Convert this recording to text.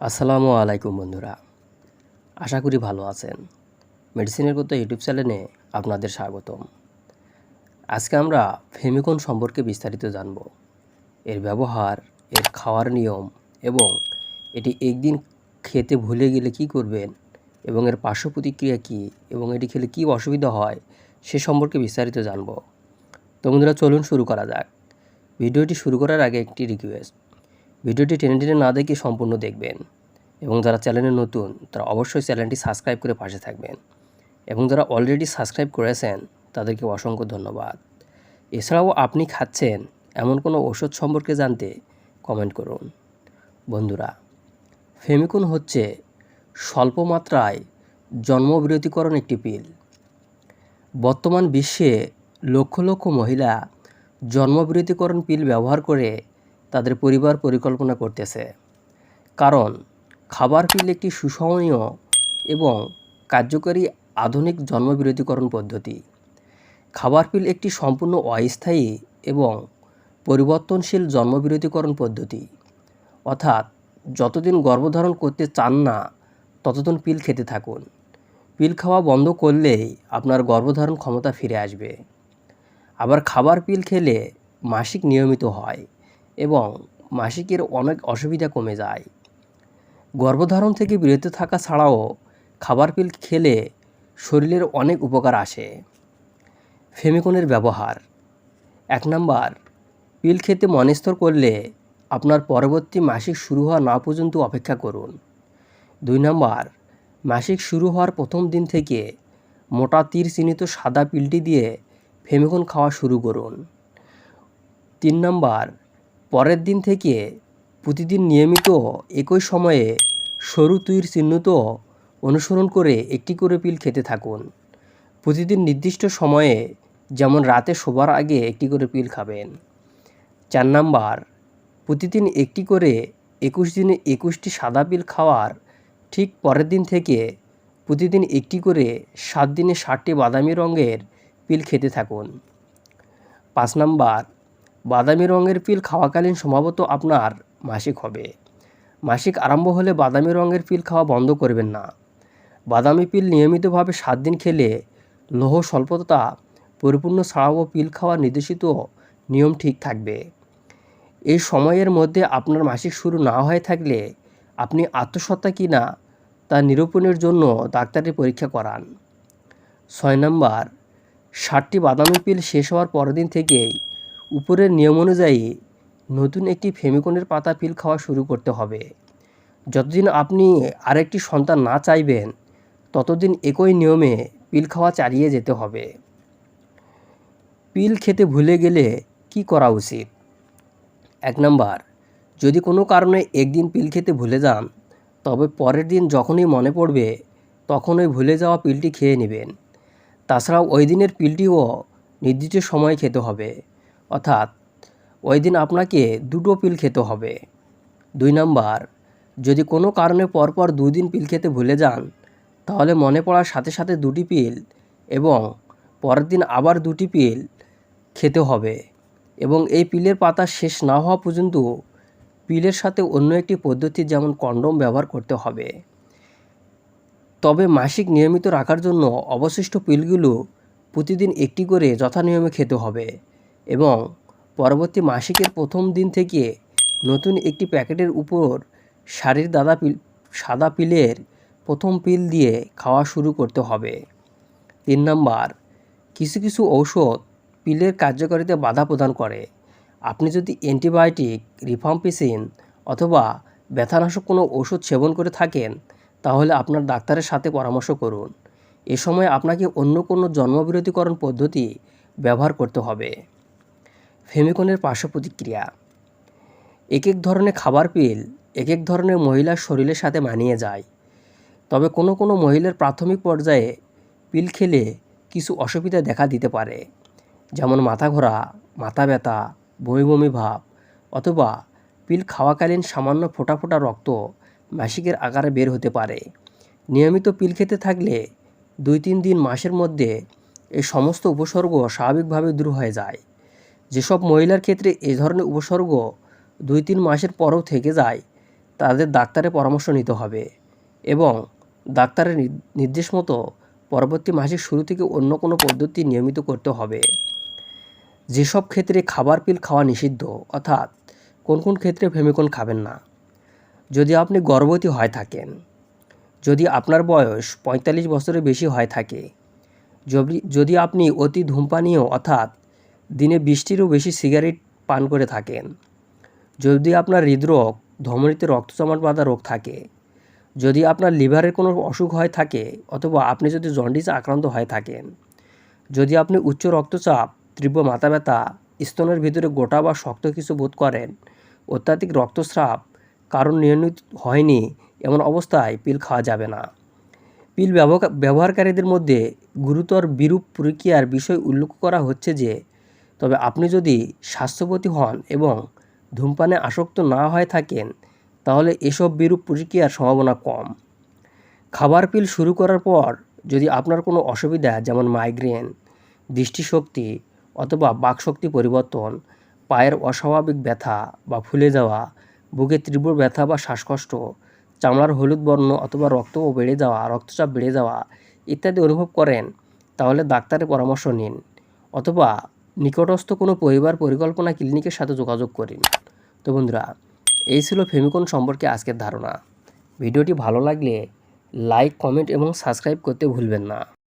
আসসালামু আলাইকুম বন্ধুরা, আশা করি ভালো আছেন। মেডিসিনের কথা ইউটিউব চ্যানেলে আপনাদের স্বাগতম। আজকে আমরা ফেমিকন সম্পর্কে বিস্তারিত জানব। এর ব্যবহার, এর খাওয়ার নিয়ম এবং এটি একদিন খেতে ভুলে গেলে কি করবেন এবং এর পার্শ্ব প্রতিক্রিয়া কী এবং এটি খেলে কী অসুবিধা হয় সে সম্পর্কে বিস্তারিত জানব। তো বন্ধুরা, চলুন শুরু করা যাক। ভিডিওটি শুরু করার আগে একটি রিকোয়েস্ট, ভিডিওটি টেনে টেনে না দেখে সম্পূর্ণ দেখবেন এবং যারা চ্যানেলে নতুন তারা অবশ্যই চ্যানেলটি সাবস্ক্রাইব করে পাশে থাকবেন এবং যারা অলরেডি সাবস্ক্রাইব করেছেন তাদেরকে অসংখ্য ধন্যবাদ। এছাড়াও আপনি খাচ্ছেন এমন কোনো ওষুধ সম্পর্কে জানতে কমেন্ট করুন। বন্ধুরা, ফেমিকন হচ্ছে স্বল্প মাত্রায় জন্মবিরতিকরণ একটি পিল। বর্তমান বিশ্বে লক্ষ লক্ষ মহিলা জন্মবিরতিকরণ পিল ব্যবহার করে তাদের পরিবার পরিকল্পনা করতেছে। কারণ খাবার পিল একটি সুসহনীয় এবং কার্যকরী আধুনিক জন্মবিরতিকরণ পদ্ধতি। খাবার পিল একটি সম্পূর্ণ অস্থায়ী এবং পরিবর্তনশীল জন্মবিরতিকরণ পদ্ধতি, অর্থাৎ যতদিন গর্ভধারণ করতে চান না ততদিন পিল খেতে থাকুন। পিল খাওয়া বন্ধ করলেই আপনার গর্ভধারণ ক্ষমতা ফিরে আসবে। আবার খাবার পিল খেলে মাসিক নিয়মিত হয় এবং মাসিকের অনেক অসুবিধা কমে যায়। গর্ভধারণ থেকে বিরত থাকা ছাড়াও খাবার পিল খেলে শরীরের অনেক উপকার আসে। ফেমিকনের ব্যবহার: 1 নাম্বার, পিল খেতে মনস্থির করলে আপনার পরবর্তী মাসিক শুরু হওয়া না পর্যন্ত অপেক্ষা করুন। 2 নাম্বার, মাসিক শুরু হওয়ার প্রথম দিন থেকে মোটা তীর চিহ্নিত সাদা পিলটি দিয়ে ফেমিকন খাওয়া শুরু করুন। 3 নাম্বার, পরের দিন থেকে প্রতিদিন নিয়মিত একই সময়ে সরু তীর চিহ্নিত অনুসরণ করে একটি করে পিল খেতে থাকুন। প্রতিদিন নির্দিষ্ট সময়ে, যেমন রাতে শোবার আগে একটি করে পিল খাবেন। 4 নাম্বার, প্রতিদিন একটি করে 21 দিনে 21টি সাদা পিল খাওয়ার ঠিক পরের দিন থেকে প্রতিদিন একটি করে 7 দিনে 7টি বাদামি রঙের পিল খেতে থাকুন। 5 নাম্বার, বাদামি রঙের পিল খাওয়াকালীন সম্ভবত আপনার মাসিক হবে। মাসিক আরম্ভ হলে বাদামি রঙের পিল খাওয়া বন্ধ করবেন না। বাদামি পিল নিয়মিতভাবে 7 দিন খেলে লৌহ স্বল্পতা পরিপূর্ণ ছাড়াও পিল খাওয়ার নির্দেশিত নিয়ম ঠিক থাকবে। এই সময়ের মধ্যে আপনার মাসিক শুরু না হয়ে থাকলে আপনি আত্মসত্ত্বা কিনা তা নিরূপণের জন্য ডাক্তারের পরীক্ষা করান। 6 নাম্বার, 7টি বাদামি পিল শেষ হওয়ার পরের দিন থেকেই উপরের নিয়ম অনুযায়ী নতুন একটি ফেমিকনের পাতা পিল খাওয়া শুরু করতে হবে। যতদিন আপনি আরেকটি সন্তান না চাইবেন ততদিন একই নিয়মে পিল খাওয়া চালিয়ে যেতে হবে। পিল খেতে ভুলে গেলে কি করা উচিত? 1 নাম্বার, যদি কোনো কারণে একদিন পিল খেতে ভুলে যান তবে পরের দিন যখনই মনে পড়বে তখন ওই ভুলে যাওয়া পিলটি খেয়ে নেবেন। তাছাড়াও ওই দিনের পিলটিও নির্দিষ্ট সময়ে খেতে হবে, অর্থাৎ ওই দিন আপনাকে 2টো পিল খেতে হবে। 2 নাম্বার, যদি কোনো কারণে পরপর 2 দিন পিল খেতে ভুলে যান তাহলে মনে পড়ার সাথে সাথে 2টি পিল এবং পরের দিন আবার 2টি পিল খেতে হবে এবং এই পিলের পাতা শেষ না হওয়া পর্যন্ত পিলের সাথে অন্য একটি পদ্ধতি যেমন কন্ডোম ব্যবহার করতে হবে। তবে মাসিক নিয়মিত রাখার জন্য অবশিষ্ট পিলগুলো প্রতিদিন একটি করে যথানিয়মে খেতে হবে এবং পরবর্তী মাসিকের প্রথম দিন থেকে নতুন একটি প্যাকেটের উপর সাদা পিলের প্রথম পিল দিয়ে খাওয়া শুরু করতে হবে। 3 নাম্বার, কিছু কিছু ঔষধ পিলের কার্যকারিতা বাধা প্রদান করে। আপনি যদি অ্যান্টিবায়োটিক, রিফাম্পিসিন অথবা ব্যথানাশক কোনো ওষুধ সেবন করে থাকেন তাহলে আপনার ডাক্তারের সাথে পরামর্শ করুন। এ সময় আপনাকে অন্য কোনো জন্মবিরতিকরণ পদ্ধতি ব্যবহার করতে হবে। ফেমিকনের পার্শ্ব প্রতিক্রিয়া: এক এক ধরনের খাবার পিল এক এক ধরনের মহিলার শরীরের সাথে মানিয়ে যায়। তবে কোনো কোনো মহিলার প্রাথমিক পর্যায়ে পিল খেলে কিছু অসুবিধা দেখা দিতে পারে, যেমন মাথা ঘোরা, মাথা ব্যথা, বমি বমি ভাব অথবা পিল খাওয়াকালীন সামান্য ফোঁটা ফোঁটা রক্ত মাসিকের আকারে বের হতে পারে। নিয়মিত পিল খেতে থাকলে 2-3 দিন মাসের মধ্যে এই সমস্ত উপসর্গ স্বাভাবিকভাবে দূর হয়ে যায়। যেসব মহিলার ক্ষেত্রে এই ধরনের উপসর্গ 2-3 মাসের পরও থেকে যায় তাদের ডাক্তারের পরামর্শ নিতে হবে এবং ডাক্তারের নির্দেশ মতো পরবর্তী মাসের শুরু থেকে অন্য কোনো পদ্ধতি নিয়মিত করতে হবে। যেসব ক্ষেত্রে খাবার পিল খাওয়া নিষিদ্ধ, অর্থাৎ কোন কোন ক্ষেত্রে ফেমিকন খাবেন না। যদি আপনি গর্ভবতী হয়ে থাকেন, যদি আপনার বয়স ৪৫ বছরের বেশি হয়ে থাকে, যদি আপনি অতি ধূমপানীয় অর্থাৎ দিনে ২০টিরও বেশি সিগারেট পান করে থাকেন, যদি আপনার হৃদরোগ, ধমনীতে রক্ত জমাট বাঁধা রোগ থাকে, যদি আপনার লিভারের কোনো অসুখ হয়ে থাকে, অথবা আপনি যদি জন্ডিসে আক্রান্ত হয়ে থাকেন, যদি আপনি উচ্চ রক্তচাপ, তীব্র মাথা ব্যথা, স্তনের ভিতরে গোটা বা শক্ত কিছু বোধ করেন, অত্যাধিক রক্তস্রাব কারণ নির্ণীত হয়নি, এমন অবস্থায় পিল খাওয়া যাবে না। পিল ব্যবহারকারীদের মধ্যে গুরুতর বিরূপ প্রতিক্রিয়ার বিষয় উল্লেখ করা হচ্ছে যে, তবে আপনি যদি স্বাস্থ্যবতী হন এবং ধূমপানে আসক্ত না হয়ে থাকেন, তাহলে এসব বিরূপ প্রতিক্রিয়ার সম্ভাবনা কম। খাবার পিল শুরু করার পর যদি আপনার কোনো অসুবিধা যেমন মাইগ্রেন, দৃষ্টিশক্তি অথবা বাকশক্তি পরিবর্তন, পায়ের অস্বাভাবিক ব্যথা বা ফুলে যাওয়া, বুকে তীব্র ব্যথা বা শ্বাসকষ্ট, চামড়ার হলুদ বর্ণ অথবা রক্তচাপ বেড়ে যাওয়া ইত্যাদি অনুভব করেন, তাহলে ডাক্তারের পরামর্শ নিন অথবা নিকটস্থ কোনো পরিবার পরিকল্পনা ক্লিনিকের সাথে যোগাযোগ করুন। তো বন্ধুরা, এই ছিল ফেমিকন সম্পর্কে আজকের ধারণা। ভিডিওটি ভালো লাগলে লাইক, কমেন্ট এবং সাবস্ক্রাইব করতে ভুলবেন না।